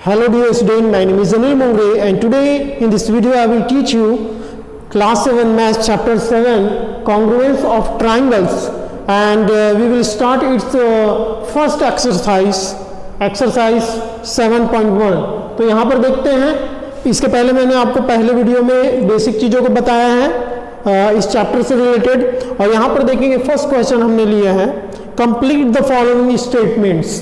Hello dear student, my name is Anil Mongre and today in this video I will teach you class 7 math chapter 7 congruence of triangles and we will start its first exercise 7.1। तो यहाँ पर देखते हैं, इसके पहले मैंने आपको पहले वीडियो में बेसिक चीज़ों को बताया है इस चैप्टर से रिलेटेड, और यहाँ पर देखेंगे फर्स्ट क्वेश्चन हमने लिया है complete the following statements,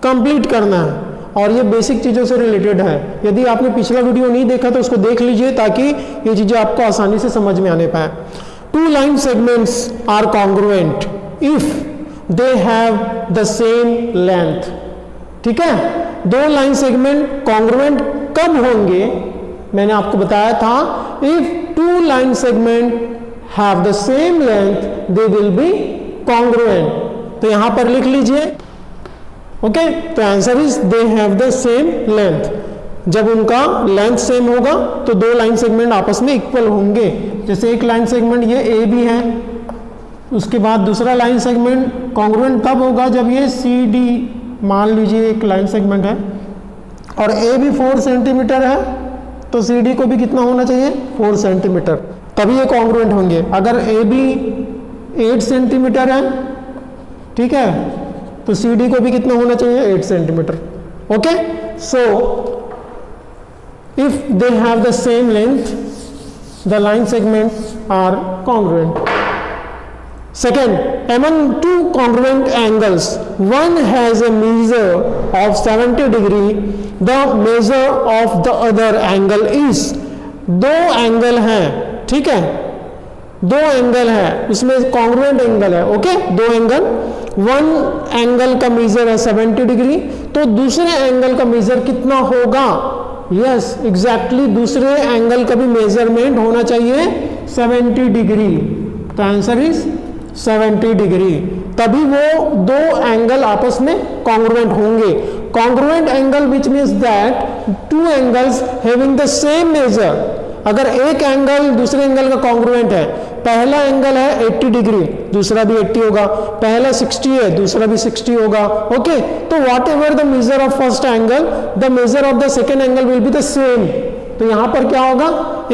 complete करना है और ये बेसिक चीज़ों से रिलेटेड है। यदि आपने पिछला वीडियो नहीं देखा तो उसको देख लीजिए ताकि ये चीज़ें आपको आसानी से समझ में आने पाए। Two line segments are congruent if they have the same length. ठीक है, दो लाइन सेगमेंट कॉन्ग्रुएंट कब होंगे, मैंने आपको बताया था if two line segment have the same length they will be congruent. तो यहां पर लिख लीजिए ओके, तो answer is they have the same length. जब उनका लेंथ सेम होगा तो दो लाइन सेगमेंट आपस में इक्वल होंगे। जैसे एक लाइन सेगमेंट ये ए बी है, उसके बाद दूसरा लाइन सेगमेंट कॉन्ग्रुएंट तब होगा जब ये सी डी, मान लीजिए एक लाइन सेगमेंट है और ए भी 4 सेंटीमीटर है तो सी डी को भी कितना होना चाहिए 4 सेंटीमीटर, तभी ये कॉन्ग्रुएंट होंगे। अगर ए बी 8 सेंटीमीटर है, ठीक है, तो सी डी को भी कितना होना चाहिए 8 centimetre. Okay, so if they have the same length the line segment are congruent. Second, among two congruent angles one has a measure of 70 degree, the measure of the other angle is। दो angle हैं, ठीक है, दो angle है, उसमें congruent angle है। Okay, दो angle, one angle का मेजर है 70 डिग्री, तो दूसरे एंगल का मेजर कितना होगा। यस, एग्जैक्टली दूसरे एंगल का भी मेजरमेंट होना चाहिए 70 डिग्री। तो आंसर इज 70 डिग्री, तभी वो दो एंगल आपस में कॉन्ग्रुएंट होंगे। Congruent angle which means that two angles having the same measure. अगर एक एंगल दूसरे एंगल का कॉन्ग्रुएंट है, पहला एंगल है 80 डिग्री, दूसरा भी 80 होगा, पहला 60 है, दूसरा भी 60 होगा। ओके, तो what ever the measure of first angle the measure of the second angle will be the same. तो यहां पर क्या होगा,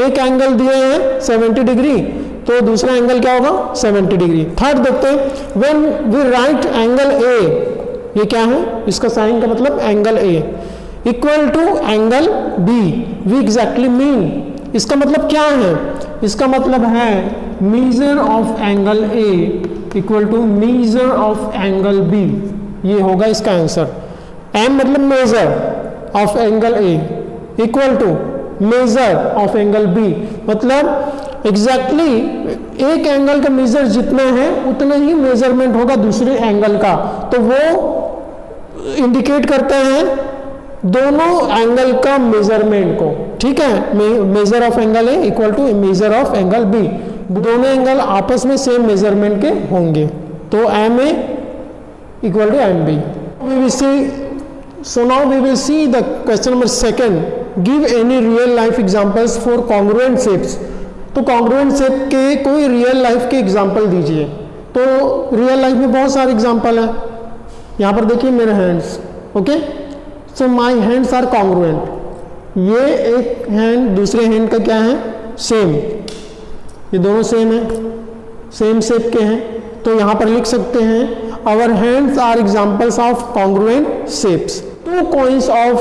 एक एंगल दिए हैं 70 डिग्री तो दूसरा एंगल क्या होगा 70 डिग्री। थर्ड देखते हैं, when we write angle A, ये क्या है, इसका साइन का मतलब angle A equal to angle B, we exactly mean, इसका मतलब क्या है, इसका मतलब है measure of angle A equal to measure of angle B, ये होगा इसका आंसर। एम मतलब measure of angle A equal to measure of angle B, मतलब एग्जैक्टली एक एंगल का मेजर जितना है उतना ही मेजरमेंट होगा दूसरे एंगल का, तो वो इंडिकेट करते हैं दोनों एंगल का मेजरमेंट को। ठीक है, measure of angle A equal to measure of angle B, दोनों एंगल आपस में सेम मेजरमेंट के होंगे, तो M A equal to M B. We will see, so now we will see the question number second, give any real life examples for congruent shapes. तो congruent shape के कोई real life के example दीजिए। तो real life में बहुत सारे example है, यहाँ पर देखिए मेरे hands. Okay, so my hands are congruent, ये एक हैंड दूसरे हैंड का क्या है सेम, ये दोनों सेम है, सेम शेप के हैं, तो यहाँ पर लिख सकते हैं our hands are examples of congruent shapes. Two coins of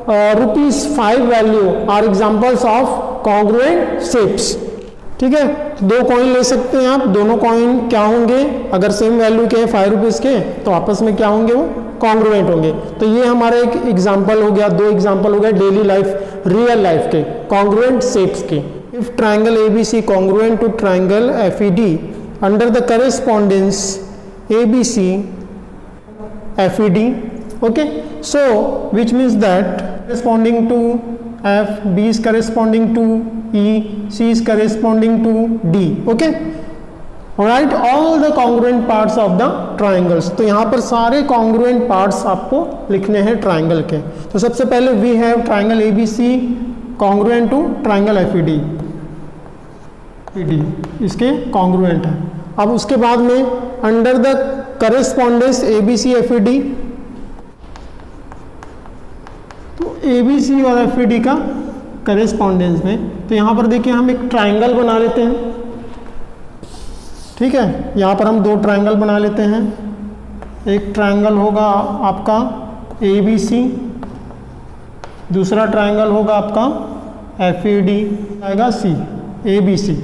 ₹5 value are examples of congruent shapes. ठीक है, दो कॉइन ले सकते हैं आप, दोनों कॉइन क्या होंगे, अगर सेम वैल्यू के हैं 5 रुपीज के, तो आपस में क्या होंगे, वो कॉन्ग्रुएंट होंगे। तो ये हमारा एक एग्जांपल हो गया, दो एग्जांपल हो गया डेली लाइफ रियल लाइफ के कॉन्ग्रुएंट शेप्स के। If triangle ABC congruent to triangle FED under the correspondence ABC FED, okay, so which means that corresponding to F, B is corresponding to E, C is corresponding to D, okay, alright, all the congruent parts of the triangles। तो यहाँ पर सारे congruent parts आपको लिखने हैं triangle के। तो सबसे पहले we have triangle ABC congruent to triangle FED, इसके congruent है। अब उसके बाद में under the correspondence ABC FED, तो ABC और FAD का करेस्पॉन्डेंस में, तो यहाँ पर देखिए हम एक ट्राइंगल बना लेते हैं। ठीक है, यहाँ पर हम दो ट्राइंगल बना लेते हैं। एक ट्राइंगल होगा आपका ABC, दूसरा ट्राइंगल होगा आपका FAD, आएगा C, ABC,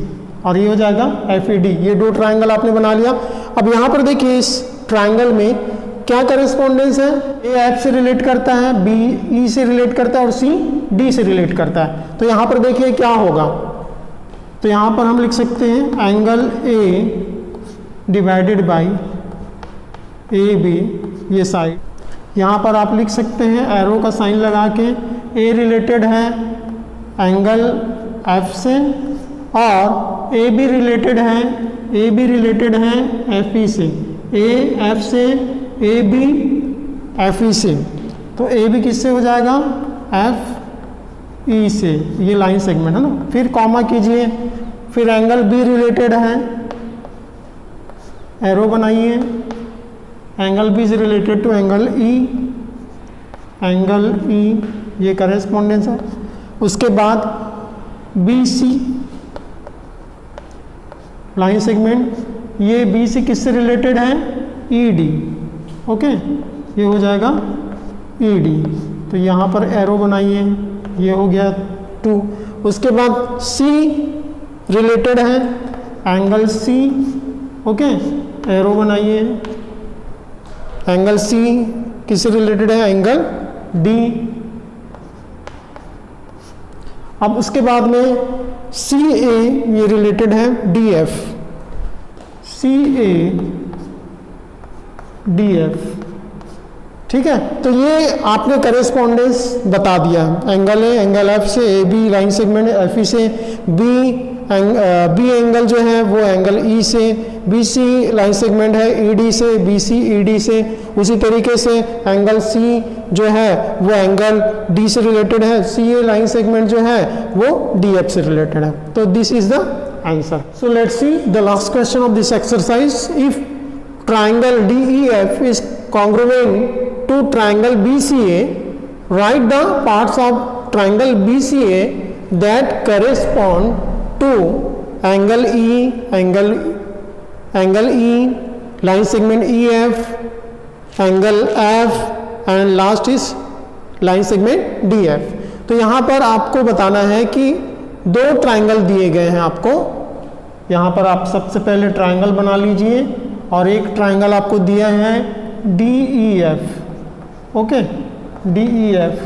और ये हो जाएगा FAD। ये दो ट्राइंगल आपने बना लिया। अब यहाँ पर देखिए इस ट्राइंगल में क्या करेस्पॉन्डेंस है, A F से रिलेट करता है, B E से रिलेट करता है और C D से रिलेट करता है। तो यहाँ पर देखिए क्या होगा, तो यहाँ पर हम लिख सकते हैं angle A divided by AB, ये साइड। यहाँ पर आप लिख सकते हैं एरो का साइन लगा के, A रिलेटेड है एंगल F से और AB रिलेटेड है FE से, A F से AB FE से। तो AB किससे हो जाएगा, FE से, ये लाइन सेगमेंट है ना। फिर कॉमा कीजिए, फिर एंगल B रिलेटेड है, एरो बनाइए, एंगल B से रिलेटेड टू एंगल E, ये करेस्पॉन्डेंस है। उसके बाद BC लाइन सेगमेंट, ये BC किससे रिलेटेड है, ED, ओके, ये हो जाएगा ED। तो यहाँ पर एरो बनाइए, ये हो गया 2। उसके बाद C रिलेटेड है एंगल C, ओके, एरो बनाइए, एंगल C किससे रिलेटेड है, एंगल D। अब उसके बाद में CA ये रिलेटेड है DF, CA DF, ठीक है। तो ये आपने करेस्पॉन्डेंस बता दिया, एंगल है एंगल F से, AB लाइन सेगमेंट FE से, B एंगल जो है वो एंगल E से, BC लाइन सेगमेंट है ED से, BC ED से। उसी तरीके से एंगल C जो है वो एंगल D से रिलेटेड है, CA लाइन सेगमेंट जो है वो DF से रिलेटेड है। तो this is the answer. So let's see the last question of this exercise. If triangle DEF is congruent to triangle BCA, write the parts of triangle BCA that correspond to angle E, angle E, line segment EF, angle F, and last is line segment DF। तो यहाँ पर आपको बताना है कि दो triangle दिए गए हैं आपको। यहाँ पर आप सबसे पहले ट्राइंगल बना लीजिए, और एक ट्राइंगल आपको दिया है DEF, ओके, DEF,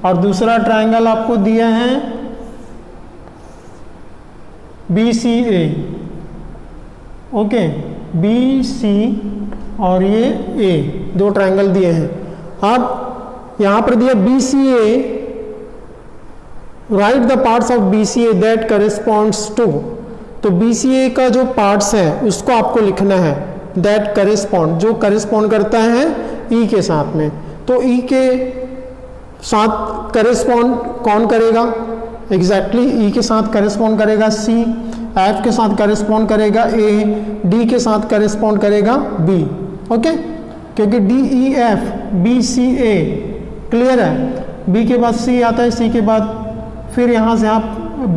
और दूसरा ट्राइंगल आपको दिया है BCA, ओके, BC और ये A, दो ट्राइंगल दिए हैं। अब यहाँ पर दिया BCA, write the parts of BCA that corresponds to. तो BCA का जो पार्ट्स है उसको आपको लिखना है, दैट करेस्पॉन्ड, जो करेस्पॉन्ड करता है E के साथ में। तो E के साथ करेस्पॉन्ड कौन करेगा, एग्जैक्टली E के साथ करेस्पॉन्ड करेगा C, F के साथ करेस्पॉन्ड करेगा A, D के साथ करेस्पॉन्ड करेगा B, ओके, क्योंकि DEF BCA क्लियर है। B के बाद C आता है, C के बाद फिर यहाँ से आप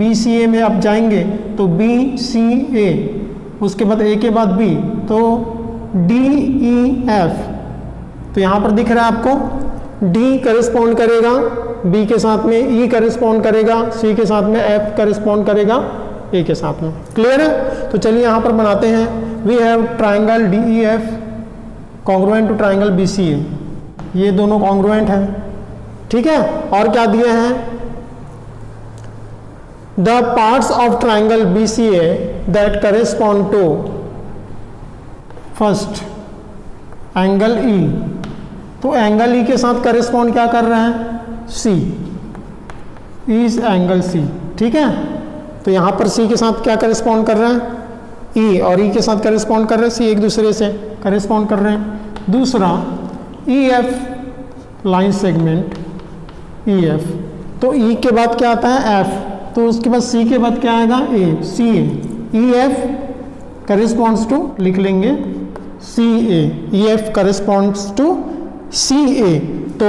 BCA में आप जाएंगे तो BCA, उसके बाद A के बाद B, तो DEF। तो यहाँ पर दिख रहा है आपको D करेस्पॉन्ड करेगा B के साथ में, E करेस्पॉन्ड करेगा C के साथ में, F करेस्पॉन्ड करेगा A के साथ में। क्लियर है। तो चलिए यहाँ पर बनाते हैं। We have triangle DEF congruent to triangle BCA, ये दोनों कॉन्ग्रुएंट हैं, ठीक है। और क्या दिए हैं, the parts of triangle BCA that correspond to first angle E। तो एंगल E के साथ करेस्पॉन्ड क्या कर रहा है, C, इज एंगल C, ठीक है। तो यहाँ पर C के साथ क्या करेस्पॉन्ड कर रहा है, E, और E के साथ करेस्पॉन्ड कर रहे हैं C, एक दूसरे से करेस्पॉन्ड कर रहे हैं। दूसरा EF लाइन सेगमेंट EF, तो E के बाद क्या आता है F, तो उसके बाद C के बाद क्या आएगा A, CA, EF corresponds to, लिख लेंगे CA, EF corresponds to CA। तो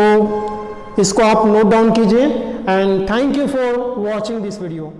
इसको आप नोट डाउन कीजिए and thank you for watching this video.